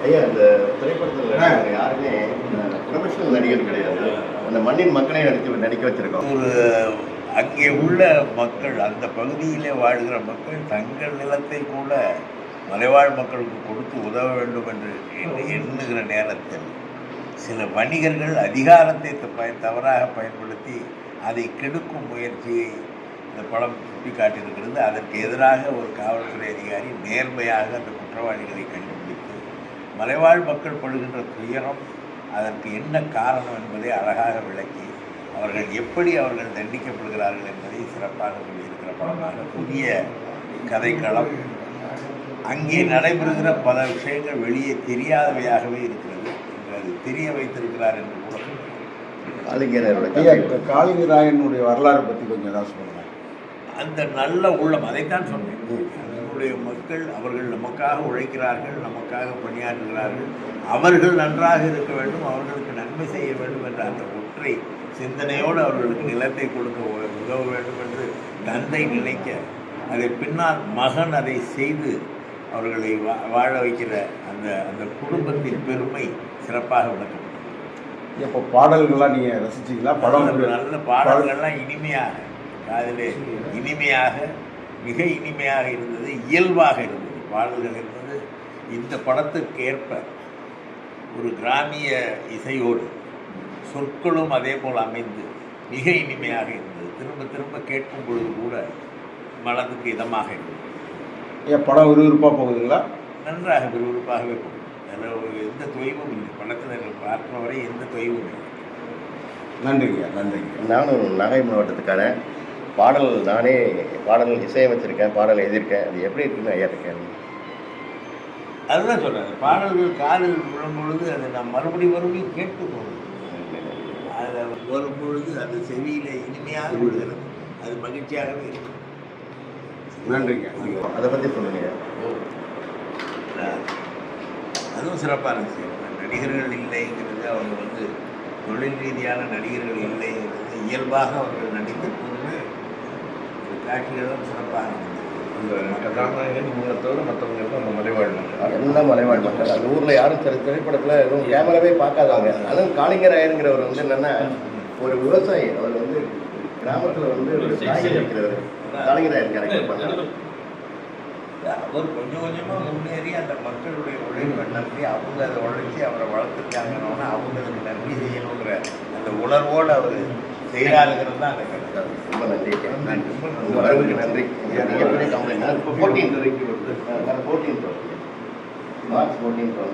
ஐயா, இந்த திரைப்படத்தில் யாருமே ப்ரொஃபஷனல் நடிகர் கிடையாது. அந்த மண்ணின் மக்களே நடிக்க வச்சிருக்கோம். ஒரு அங்கே உள்ள மக்கள், அந்த பகுதியிலே வாழ்கிற மக்கள் தங்கள் நிலத்தை கூட மலைவாழ் மக்களுக்கு கொடுத்து உதவ வேண்டும் என்று எண்ணுகிற நேரத்தில் சில வணிகர்கள் அதிகாரத்தை தவறாக பயன்படுத்தி அதை கெடுக்கும் முயற்சியை இந்த படம் சுட்டி காட்டியிருக்கிறது. அதற்கு எதிராக ஒரு காவல்துறை அதிகாரி நேர்மையாக அந்த குற்றவாளிகளை கண்டுபிடித்து மலைவாழ் மக்கள் படுகின்ற துயரம், அதற்கு என்ன காரணம் என்பதை அழகாக விளக்கி அவர்கள் எப்படி அவர்கள் தண்டிக்கப்படுகிறார்கள் என்பதை சிறப்பாக சொல்லியிருக்கிற படமாக புதிய கதைக்களம். அங்கே நடைபெறுகிற பல விஷயங்கள் வெளியே தெரியாதவையாகவே இருக்கிறது என்று அது தெரிய வைத்திருக்கிறார் என்று கூட காளிங்கராயனுடைய வரலாறு பற்றி கொஞ்சம் தான் சொல்லுங்கள். அந்த நல்ல உள்ளம், அதைத்தான் சொன்னேன். நம்முடைய மக்கள், அவர்கள் நமக்காக உழைக்கிறார்கள், நமக்காக பணியாற்றுகிறார்கள், அவர்கள் நன்றாக இருக்க வேண்டும், அவர்களுக்கு நன்மை செய்ய வேண்டும் என்ற அந்த ஒற்றை சிந்தனையோடு அவர்களுக்கு நிலத்தை கொடுக்க உதவ வேண்டும் என்று தந்தை நினைக்க, அதை பின்னால் மகன் அதை செய்து அவர்களை வாழ வைக்கிற அந்த அந்த குடும்பத்தின் பெருமை சிறப்பாக விளக்கப்பட்டது. இப்போ பாடல்கள்லாம் நீங்கள் ரசிச்சிங்களா? படம் நல்ல பாடல்கள்லாம் இனிமையாக, அதில் இனிமையாக, மிக இனிமையாக இருந்தது, இயல்பாக இருந்தது பாடல்கள் என்பது. இந்த படத்துக்கு ஏற்ப ஒரு கிராமிய இசையோடு சொற்களும் அதே போல் அமைந்து மிக இனிமையாக இருந்தது. திரும்ப திரும்ப கேட்கும் பொழுது கூட மனதுக்கு இதமாக இருந்தது. ஏன் படம் விறுவிறுப்பாக போகுதுங்களா? நன்றாக விறுவிறுப்பாகவே போகுது. அதில் எந்த தொய்வும் இல்லை. படத்தில் பார்க்கிற வரை எந்த தொய்வும் இல்லை. நன்றிங்க, நன்றிங்க. நானும் நாகை மாவட்டத்துக்கான நானே பாடல்கள் இசையமைச்சிருக்கேன், பாடல் எழுதியிருக்கேன். அது எப்படி இருக்குன்னு ஐயா இருக்கேன். அதுதான் சொல்கிறேன். பாடல்கள் காதில் விழும் பொழுது அதை நான் மறுபடியும் கேட்டு தோணுது. அதில் வரும் பொழுது அது செவியில் இனிமையாக விழுகிறது. அது மகிழ்ச்சியாகவே இருக்கும். நன்றிங்க. அதை பற்றி சொல்லுங்க. அதுவும் சிறப்பாக இருந்துச்சு. நடிகர்கள் இல்லைங்கிறது, அவங்க தொழில் ரீதியான நடிகர்கள் இல்லைங்கிறது, இயல்பாக அவர்கள் நடித்த போது காட்சிகளும் சிறப்பாக இருந்தது. அந்த கதாநாயகன் இவங்களை தவிர மற்றவங்க எல்லாம் அந்த மலைவாழ் மக்கள், எல்லாம் மலைவாழ் மக்கள். அந்த ஊரில் யாரும் திரைப்படத்தில் எதுவும் கேமராவே பார்க்காதவங்க. அதுவும் காளிங்கராயனுங்கிறவர் என்னென்னா ஒரு விவசாயி. அவர் கிராமத்தில் ஒரு காய்கறி வைக்கிறவர். காளிங்கராயன் கேரக்டர் பண்ணார். அவர் கொஞ்சம் கொஞ்சமாக முன்னேறி அந்த மக்களுடைய உழைப்பை நம்பி அவங்க அதை உழைச்சி அவரை வளர்த்துருக்காங்கன்னா அவங்களுக்கு நன்றி செய்யணுங்கிற அந்த உணர்வோடு அவர் செய்கிறாருங்கிறது தான் அந்த கருத்து. ரொம்ப நன்றி. உங்கள் வரவுக்கு நன்றி. மிகப்பெரிய கம்பெனி. இப்போ 14 மார்ச் 14